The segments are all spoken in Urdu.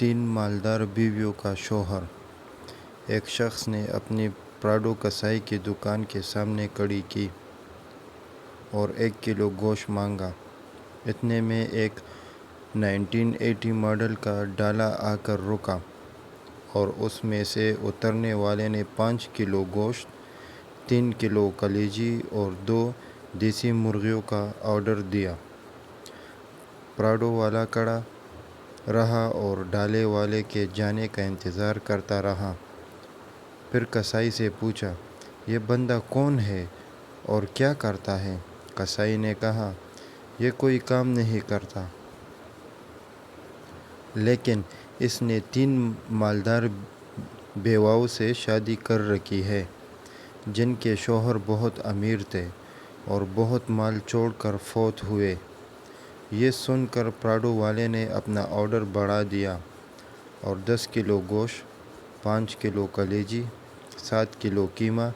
3 مالدار بیویوں کا شوہر۔ ایک شخص نے اپنی پراڈو کسائی کی دکان کے سامنے کھڑی کی اور 1 کلو گوشت مانگا۔ اتنے میں ایک 1980 ماڈل کا ڈالا آ کر رکا اور اس میں سے اترنے والے نے 5 کلو گوشت، 3 کلو کلیجی اور 2 دیسی مرغیوں کا آرڈر دیا۔ پراڈو والا کھڑا رہا اور ڈالے والے کے جانے کا انتظار کرتا رہا۔ پھر کسائی سے پوچھا، یہ بندہ کون ہے اور کیا کرتا ہے؟ کسائی نے کہا، یہ کوئی کام نہیں کرتا، لیکن اس نے 3 مالدار بیواؤں سے شادی کر رکھی ہے، جن کے شوہر بہت امیر تھے اور بہت مال چھوڑ کر فوت ہوئے۔ یہ سن کر پراڈو والے نے اپنا آرڈر بڑھا دیا اور 10 کلو گوشت، 5 کلو کلیجی، 7 کلو قیمہ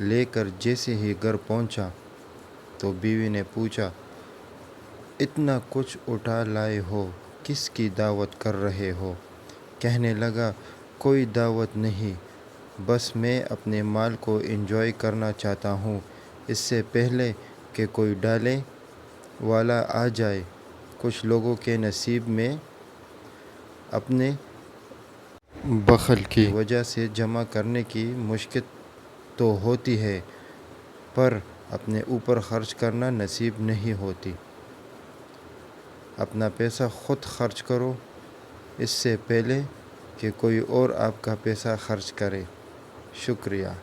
لے کر جیسے ہی گھر پہنچا تو بیوی نے پوچھا، اتنا کچھ اٹھا لائے ہو، کس کی دعوت کر رہے ہو؟ کہنے لگا، کوئی دعوت نہیں، بس میں اپنے مال کو انجوائے کرنا چاہتا ہوں اس سے پہلے کہ کوئی ڈالے والا آ جائے۔ کچھ لوگوں کے نصیب میں اپنے بخل کی وجہ سے جمع کرنے کی مشقت تو ہوتی ہے، پر اپنے اوپر خرچ کرنا نصیب نہیں ہوتی۔ اپنا پیسہ خود خرچ کرو اس سے پہلے کہ کوئی اور آپ کا پیسہ خرچ کرے۔ شکریہ۔